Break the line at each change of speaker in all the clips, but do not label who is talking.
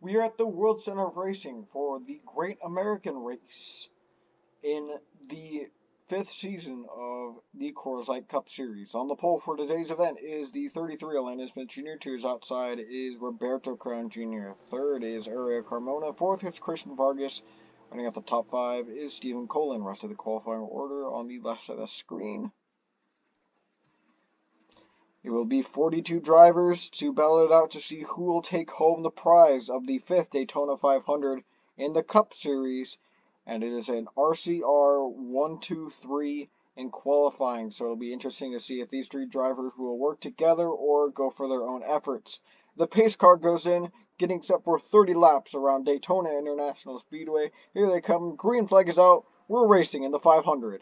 We are at the World Center of Racing for the Great American Race in the fifth season of the Coors Light Cup Series. On the pole for today's event is the 33 Orlando Smith Jr. To his outside is Roberto Crown Jr. Third is Ariel Carmona. Fourth is Christian Vargas. Running at the top five is Stephen Colin. Rest of the qualifying order on the left side of the screen. It will be 42 drivers to battle it out to see who will take home the prize of the 5th Daytona 500 in the Cup Series, and it is an RCR 1-2-3 in qualifying, so it'll be interesting to see if these three drivers will work together or go for their own efforts. The pace car goes in, getting set for 30 laps around Daytona International Speedway. Here they come, green flag is out, we're racing in the 500.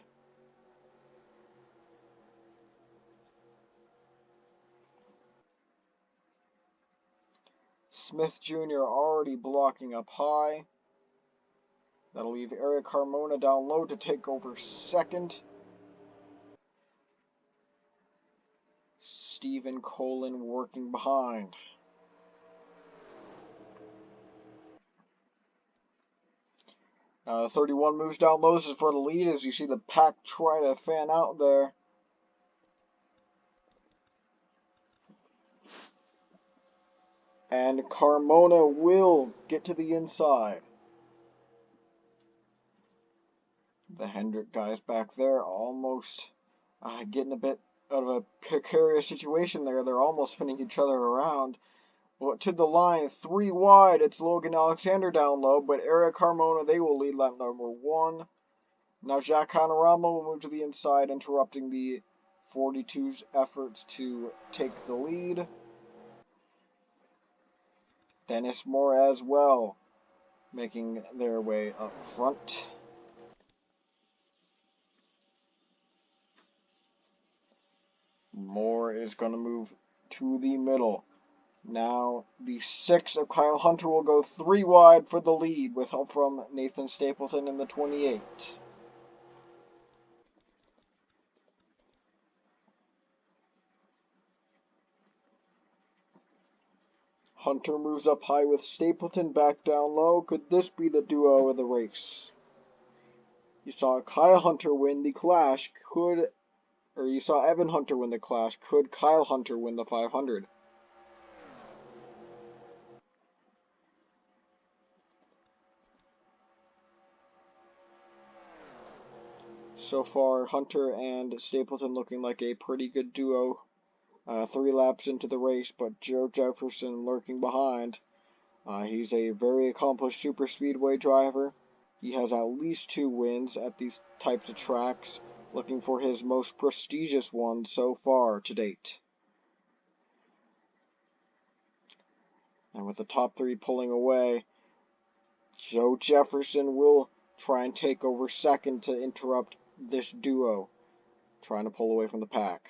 Smith Jr. already blocking up high. That'll leave Ariel Carmona down low to take over second. Stephen Colin working behind. The 31 moves down low. This is for the lead as you see the pack try to fan out there. And Carmona will get to the inside. The Hendrick guys back there almost getting a bit out of a precarious situation there. They're almost spinning each other around. Well, to the line, 3 wide. It's Logan Alexander down low, but Ariel Carmona, they will lead lap number 1. Now Jack Hanorama will move to the inside, interrupting the 42's efforts to take the lead. Dennis Moore as well, making their way up front. Moore is going to move to the middle. Now the 6 of Kyle Hunter will go 3 wide for the lead with help from Nathan Stapleton in the 28. Hunter moves up high with Stapleton back down low. Could this be the duo of the race? You saw Kyle Hunter win the Clash. You saw Evan Hunter win the Clash. Could Kyle Hunter win the 500? So far, Hunter and Stapleton looking like a pretty good duo. 3 laps into the race, but Joe Jefferson lurking behind. He's a very accomplished super speedway driver. He has at least 2 wins at these types of tracks, looking for his most prestigious one so far to date. And with the top 3 pulling away, Joe Jefferson will try and take over second to interrupt this duo, trying to pull away from the pack.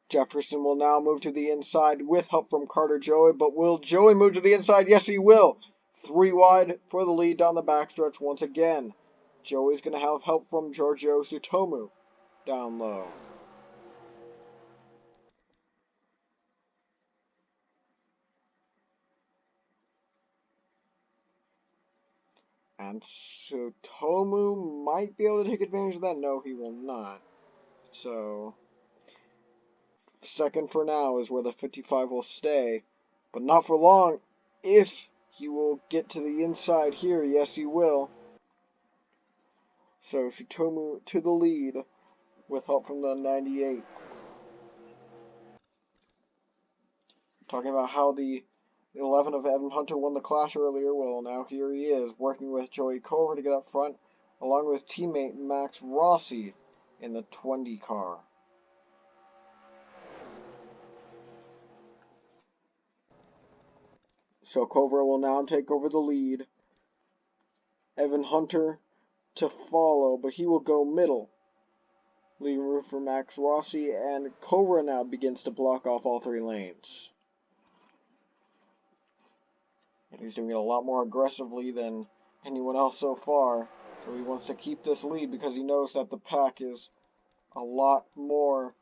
Jefferson will now move to the inside with help from Carter Joey, but will Joey move to the inside? Yes, he will. 3 wide for the lead down the backstretch once again. Joey's going to have help from Giorgio Tsutomu down low. And Tsutomu might be able to take advantage of that. No, he will not. So, second for now is where the 55 will stay, but not for long. If he will get to the inside here, yes, he will. So Tsutomu to the lead with help from the 98. Talking about how the 11 of Evan Hunter won the Clash earlier, well, now here he is, working with Joey Cover to get up front, along with teammate Max Rossi in the 20 car. So Cover will now take over the lead. Evan Hunter to follow, but he will go middle, leaving room for Max Rossi, and Cobra now begins to block off all 3 lanes. And he's doing it a lot more aggressively than anyone else so far. So he wants to keep this lead because he knows that the pack is a lot more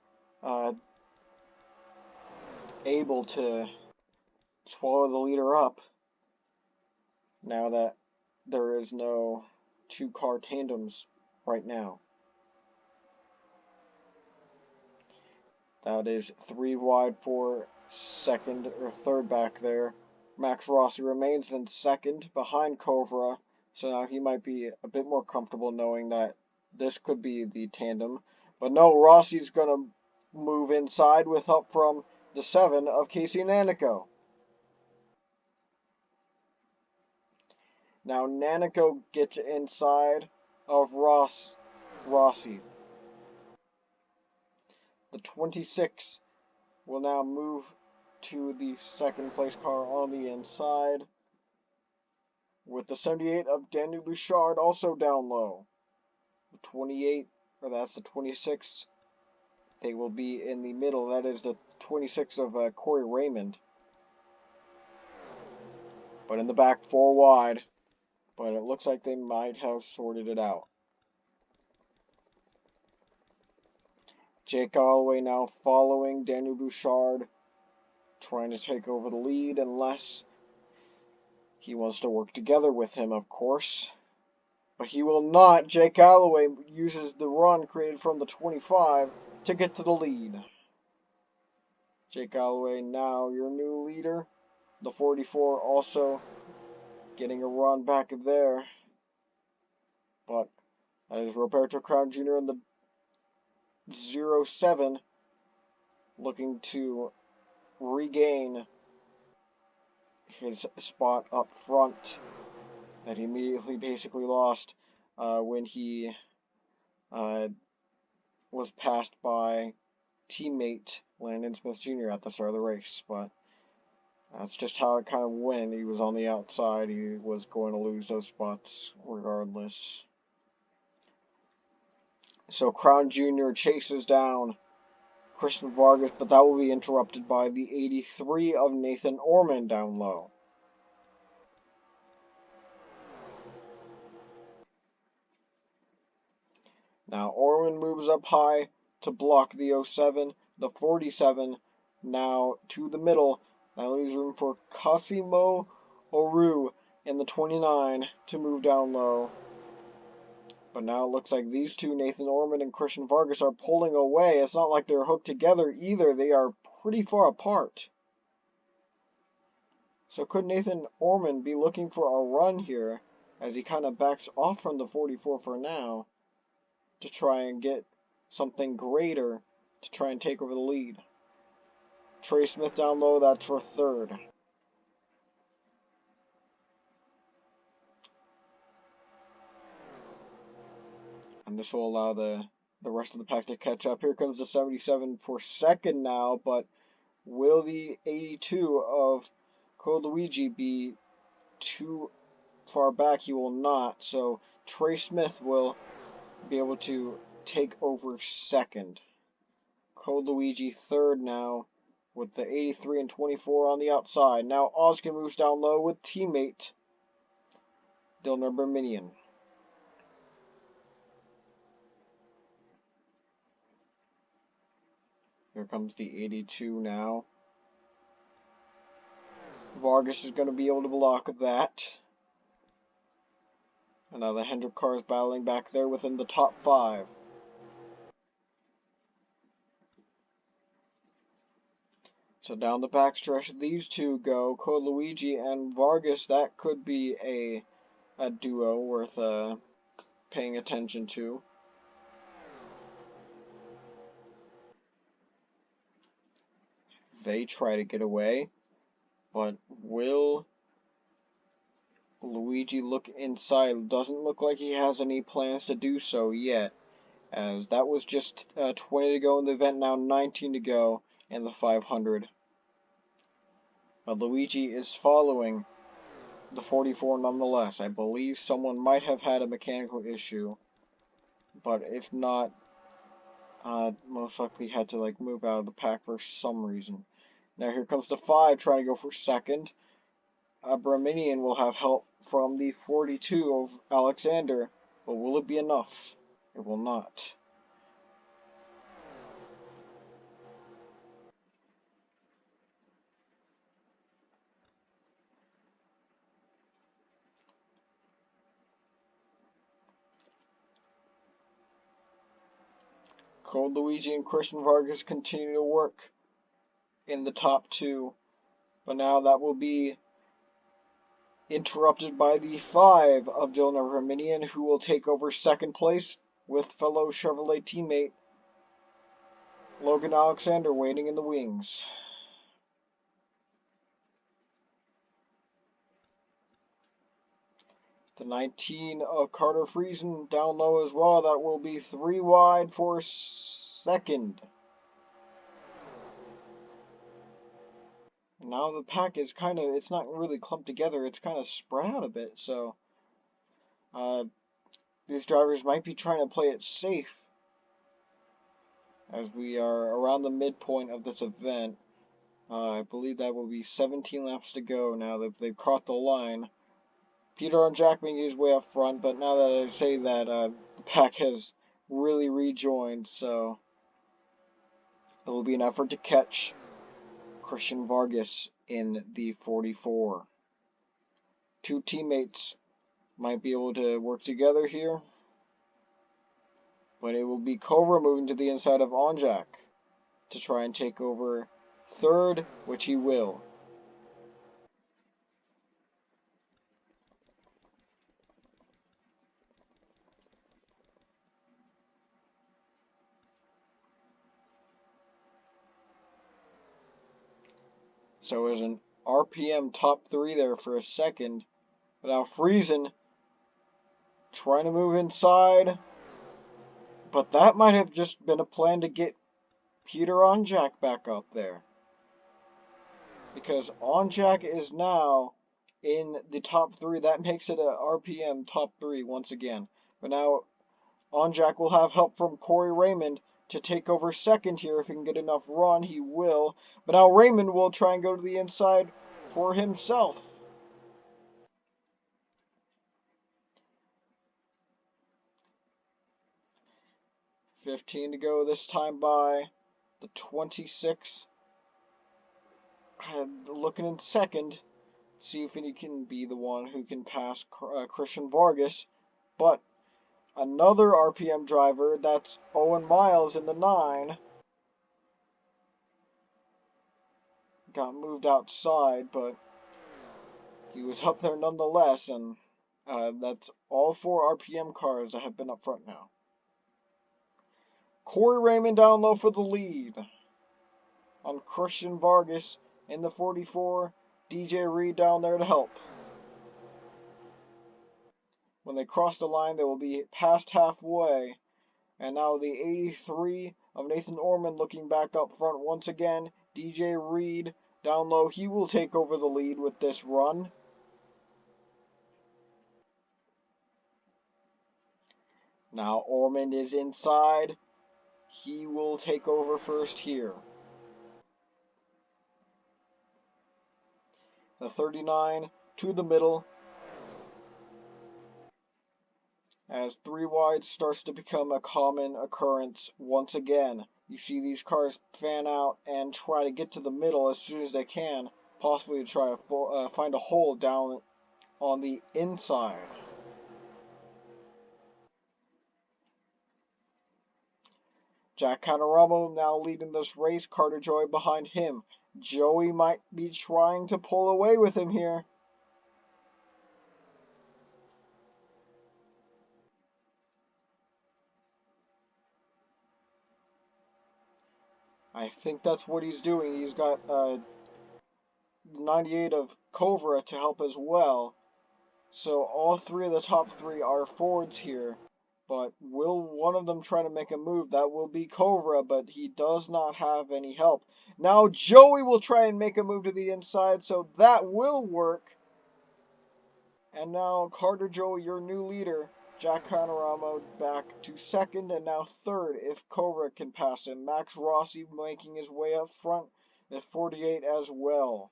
able to swallow the leader up now that there is no two-car tandems right now. That is 3 wide for second or third back there. Max Rossi remains in second behind Cobra, so now he might be a bit more comfortable knowing that this could be the tandem. But no, Rossi's going to move inside with help from the 7 of Casey Nanico. Now Nanico gets inside of Rossi. The 26 will now move to the second place car on the inside, with the 78 of Daniel Bouchard also down low. The 28, or that's the 26, they will be in the middle. That is the 26 of Corey Raymond. But in the back, 4 wide. But it looks like they might have sorted it out. Jake Galloway now following Daniel Bouchard, trying to take over the lead unless he wants to work together with him, of course. But he will not. Jake Galloway uses the run created from the 25 to get to the lead. Jake Galloway now your new leader. The 44 also getting a run back there. But that is Roberto Crown Jr. in the 07 looking to regain his spot up front that he immediately basically lost when he was passed by teammate Landon Smith Jr. at the start of the race. But that's just how it kind of went. He was on the outside. He was going to lose those spots regardless. So Crown Jr. chases down Christian Vargas, but that will be interrupted by the 83 of Nathan Orman down low. Now Orman moves up high to block the 07. The 47 now to the middle. That leaves room for Cosimo Oru in the 29 to move down low. But now it looks like these two, Nathan Orman and Christian Vargas, are pulling away. It's not like they're hooked together either. They are pretty far apart. So could Nathan Orman be looking for a run here as he kind of backs off from the 44 for now to try and get something greater to try and take over the lead? Trey Smith down low, that's for third. And this will allow the rest of the pack to catch up. Here comes the 77 for second now, but will the 82 of Code Luigi be too far back? He will not, so Trey Smith will be able to take over second. Code Luigi third now, with the 83 and 24 on the outside. Now Oskin moves down low with teammate Dilner Berminian. Here comes the 82 now. Vargas is going to be able to block that. And now the Hendrick car is battling back there within the top 5. So down the backstretch, these two go. Code Luigi and Vargas, that could be a duo worth paying attention to. They try to get away, but will Luigi look inside? Doesn't look like he has any plans to do so yet, as that was just 20 to go in the event, now 19 to go in the 500. But Luigi is following the 44 nonetheless. I believe someone might have had a mechanical issue, but if not, most likely had to move out of the pack for some reason. Now here comes the 5 trying to go for second. Abraminian will have help from the 42 of Alexander, but will it be enough? It will not. Code Luigi and Christian Vargas continue to work in the top two, but now that will be interrupted by the 5 of Dylan Arminian, who will take over second place with fellow Chevrolet teammate Logan Alexander waiting in the wings. The 19 of Carter Friesen down low as well. That will be 3 wide for second. Now the pack is it's not really clumped together, it's kind of spread out a bit, so these drivers might be trying to play it safe as we are around the midpoint of this event. I believe that will be 17 laps to go now that they've caught the line. Peter and Jack making his way up front, but now that I say that, the pack has really rejoined, so it will be an effort to catch Christian Vargas in the 44. Two teammates might be able to work together here, but it will be Cobra moving to the inside of Onjak to try and take over third, which he will. So there's an RPM top 3 there for a second. But now Friesen trying to move inside. But that might have just been a plan to get Peter Onjak back up there. Because Onjak is now in the top 3. That makes it a RPM top 3 once again. But now Onjak will have help from Corey Raymond to take over second here. If he can get enough run, he will. But now Raymond will try and go to the inside for himself. $15 to go this time by the 26. Looking in second. See if he can be the one who can pass Christian Vargas. But another RPM driver, that's Owen Miles in the 9. Got moved outside, but he was up there nonetheless, and that's all 4 RPM cars that have been up front now. Corey Raymond down low for the lead on Christian Vargas in the 44. DJ Reed down there to help. When they cross the line, they will be past halfway. And now the 83 of Nathan Orman looking back up front once again. DJ Reed down low. He will take over the lead with this run. Now Orman is inside. He will take over first here. The 39 to the middle. As 3 wide starts to become a common occurrence once again. You see these cars fan out and try to get to the middle as soon as they can, possibly to try to find a hole down on the inside. Jack Canoramo now leading this race, Carter Joy behind him. Joey might be trying to pull away with him here. I think that's what he's doing. He's got 98 of Cobra to help as well. So all 3 of the top 3 are Fords here. But will one of them try to make a move? That will be Cobra, but he does not have any help. Now Joey will try and make a move to the inside, so that will work. And now Carter Joey, your new leader. Jack Canoramo back to second and now third if Cobra can pass him. Max Rossi making his way up front at 48 as well.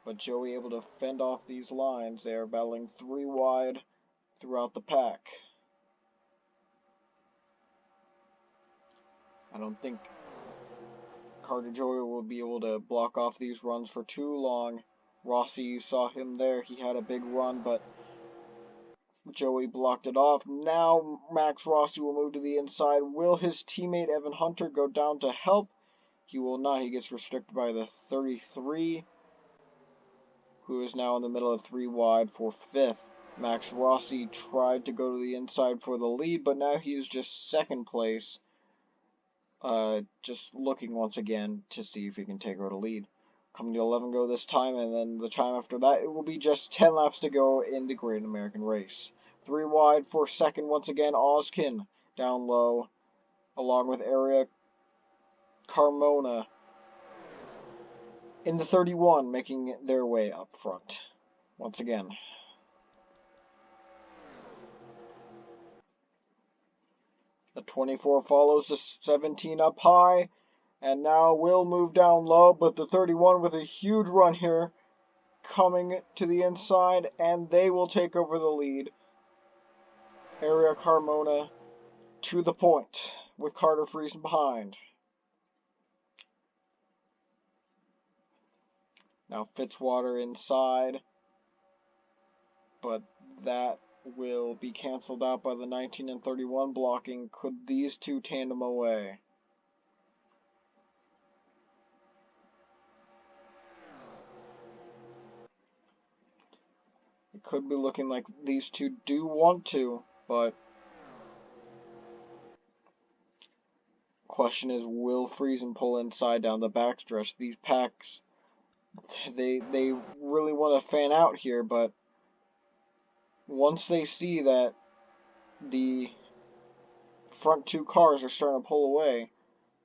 but Joey able to fend off these lines. They are battling 3 wide throughout the pack. I don't think Carter Joey will be able to block off these runs for too long. Rossi, you saw him there. He had a big run, but Joey blocked it off. Now Max Rossi will move to the inside. Will his teammate Evan Hunter go down to help? He will not. He gets restricted by the 33, who is now in the middle of 3 wide for 5th. Max Rossi tried to go to the inside for the lead, but now he is just 2nd place. Just looking once again to see if he can take out a lead. Coming to 11 go this time, and then the time after that, it will be just 10 laps to go in the Great American Race. 3 wide for 2nd once again, Ozkin down low, along with Area Carmona in the 31, making their way up front once again. The 24 follows the 17 up high, and now will move down low, but the 31 with a huge run here, coming to the inside, and they will take over the lead. Area Carmona to the point, with Carter Friesen behind. Now Fitzwater inside, but that will be canceled out by the 19 and 31 blocking. Could these two tandem away? It could be looking like these two do want to, but question is, will Friesen pull inside down the backstretch? These packs, they really want to fan out here, but once they see that the front 2 cars are starting to pull away,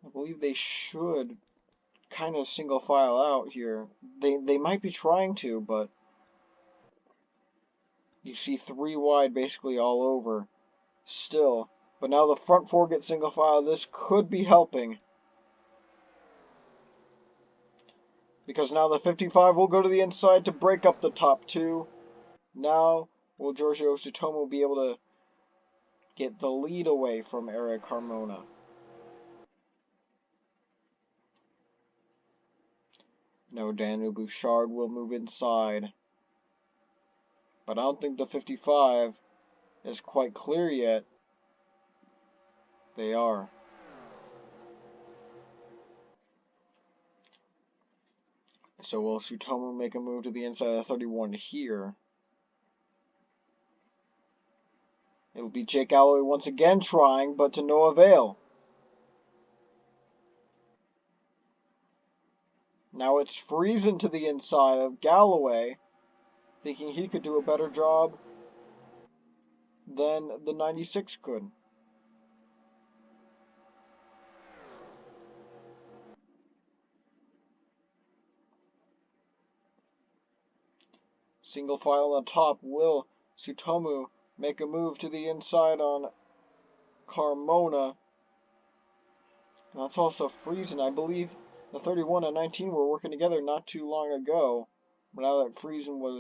I believe they should kind of single file out here. They might be trying to, but you see 3 wide basically all over still. But now the front 4 get single file. This could be helping, because now the 55 will go to the inside to break up the top 2. Now will Giorgio Tsutomu be able to get the lead away from Eric Carmona? No, Daniel Bouchard will move inside, but I don't think the 55 is quite clear yet. They are. So will Tsutomu make a move to the inside of the 31 here? It'll be Jake Galloway once again trying, but to no avail. Now it's Friesen to the inside of Galloway, thinking he could do a better job than the 96 could. Single file on top. Will Tsutomu make a move to the inside on Carmona? And that's also Friesen. I believe the 31 and 19 were working together not too long ago. But now that Friesen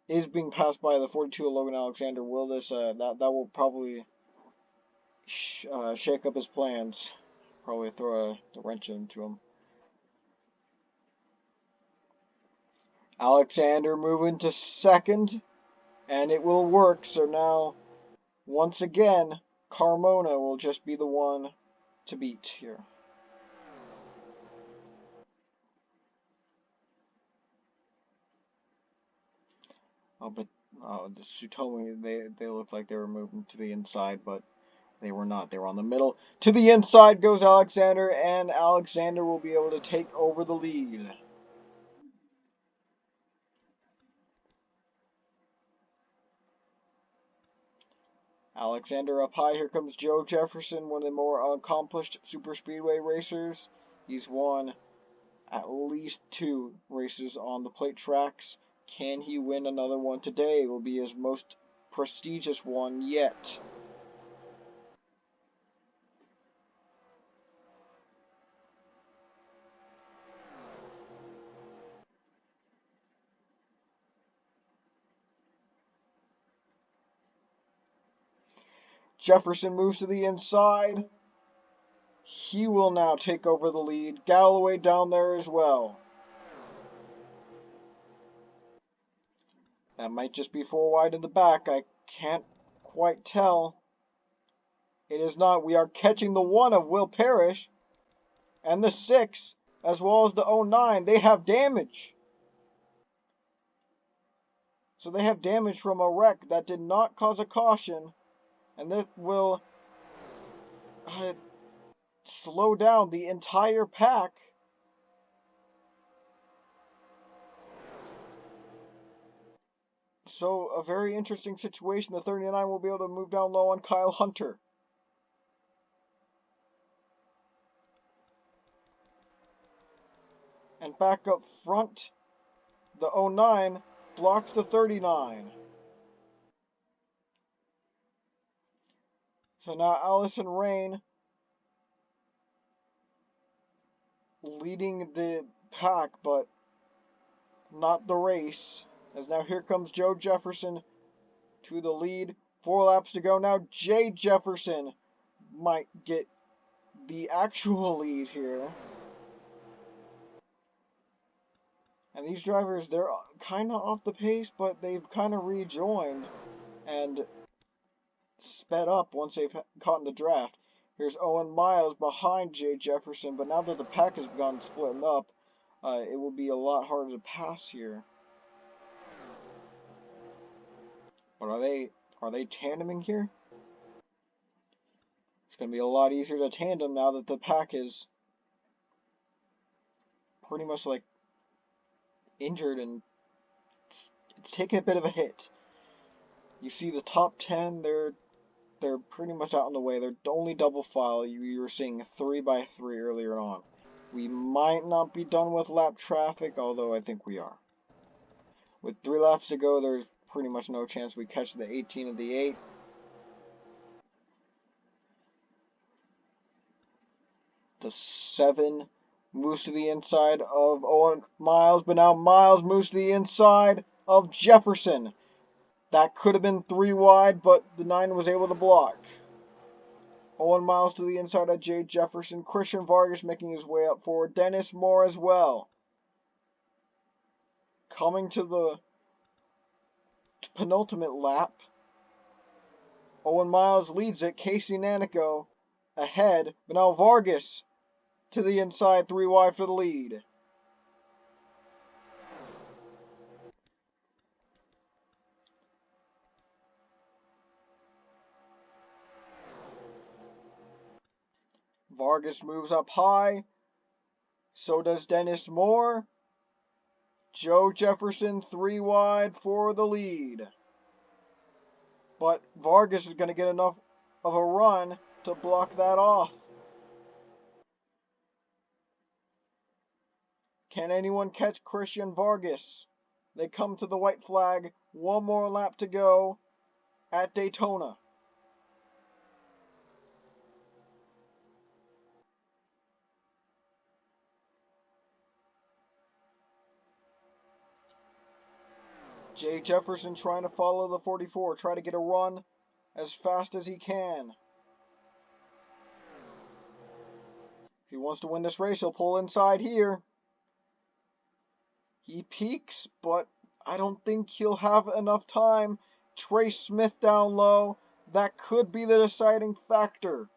is being passed by the 42 of Logan Alexander, will this that will probably shake up his plans? Probably throw a wrench into him. Alexander moving to 2nd, and it will work. So now, once again, Carmona will just be the one to beat here. Oh, but the Tsutomu, they looked like they were moving to the inside, but they were not. They were on the middle. To the inside goes Alexander, and Alexander will be able to take over the lead. Alexander up high. Here comes Joe Jefferson, one of the more accomplished superspeedway racers. He's won at least 2 races on the plate tracks. Can he win another one today? It will be his most prestigious one yet. Jefferson moves to the inside. He will now take over the lead. Galloway down there as well. That might just be 4 wide in the back. I can't quite tell. It is not. We are catching the 1 of Will Parrish and the 6, as well as the 09. They have damage. So they have damage from a wreck that did not cause a caution. And this will slow down the entire pack. So a very interesting situation. The 39 will be able to move down low on Kyle Hunter. And back up front, the 09 blocks the 39. So now Allison Rain leading the pack, but not the race. As now here comes Joe Jefferson to the lead. 4 laps to go. Now Jay Jefferson might get the actual lead here. And these drivers, they're kind of off the pace, but they've kind of rejoined and sped up once they've caught in the draft. Here's Owen Miles behind Jay Jefferson, but now that the pack has gone splitting up, it will be a lot harder to pass here. But are they tandeming here? It's going to be a lot easier to tandem now that the pack is pretty much like injured and it's taking a bit of a hit. You see the top 10, they're pretty much out on the way. They're only double file. You were seeing 3 by 3 earlier on. We might not be done with lap traffic, although I think we are. With 3 laps to go, there's pretty much no chance we catch the 18 of the 8. The 7 moves to the inside of Owen Miles, but now Miles moves to the inside of Jefferson. That could have been 3 wide, but the 9 was able to block. Owen Miles to the inside of Jay Jefferson. Christian Vargas making his way up forward. Dennis Moore as well. Coming to the penultimate lap. Owen Miles leads it. Casey Nanico ahead, but now Vargas to the inside, 3 wide for the lead. Vargas moves up high. So does Dennis Moore. Joe Jefferson 3 wide for the lead. But Vargas is going to get enough of a run to block that off. Can anyone catch Christian Vargas? They come to the white flag. 1 more lap to go at Daytona. Jay Jefferson trying to follow the 44, try to get a run as fast as he can. If he wants to win this race, he'll pull inside here. He peaks, but I don't think he'll have enough time. Trace Smith down low. That could be the deciding factor.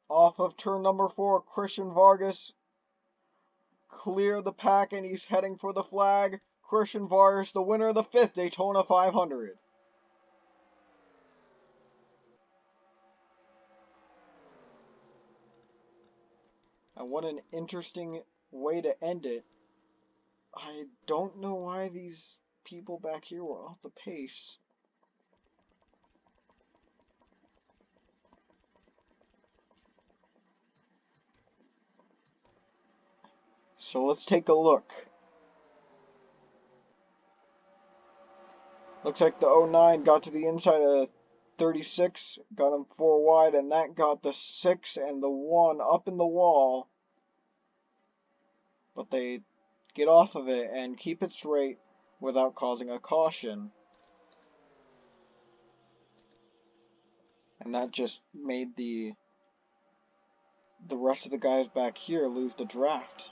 Off of turn number 4, Christian Vargas clear the pack and he's heading for the flag. Christian Vargas, the winner of the 5th Daytona 500. And what an interesting way to end it. I don't know why these people back here were off the pace. So let's take a look. Looks like the 09 got to the inside of 36, got him 4 wide, and that got the 6 and the 1 up in the wall. But they get off of it and keep it straight. without causing a caution. And that just made the rest of the guys back here lose the draft.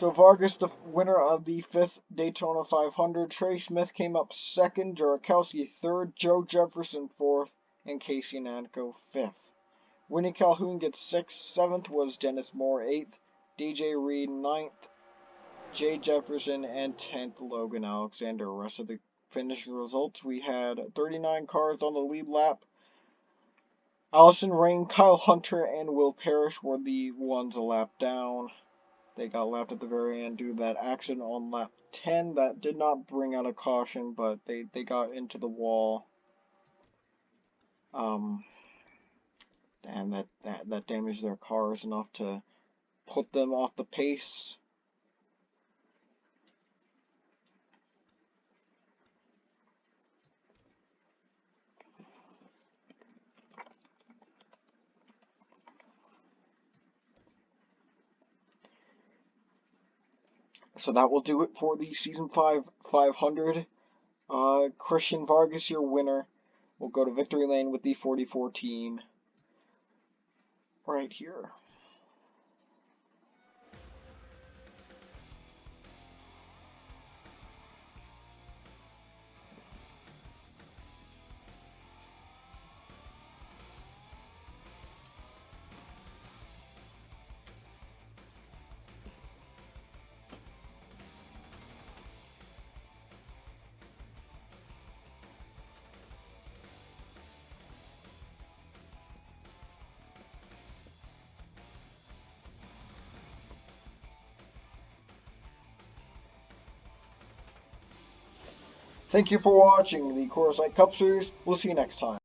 So Vargas, the winner of the 5th Daytona 500. Trey Smith came up 2nd, Jorakowski 3rd, Joe Jefferson 4th, and Casey Nanko 5th. Winnie Calhoun gets 6th, 7th was Dennis Moore 8th, DJ Reed 9th, Jay Jefferson, and 10th Logan Alexander. Rest of the finishing results, we had 39 cars on the lead lap. Allison Rain, Kyle Hunter, and Will Parrish were the ones a lap down. They got lapped at the very end due to that accident on lap 10 that did not bring out a caution, but they got into the wall. And that damaged their cars enough to put them off the pace. So that will do it for the Season 5 500. Christian Vargas, your winner, will go to victory lane with the 44 team right here. Thank you for watching the Coors Light Cup Series. We'll see you next time.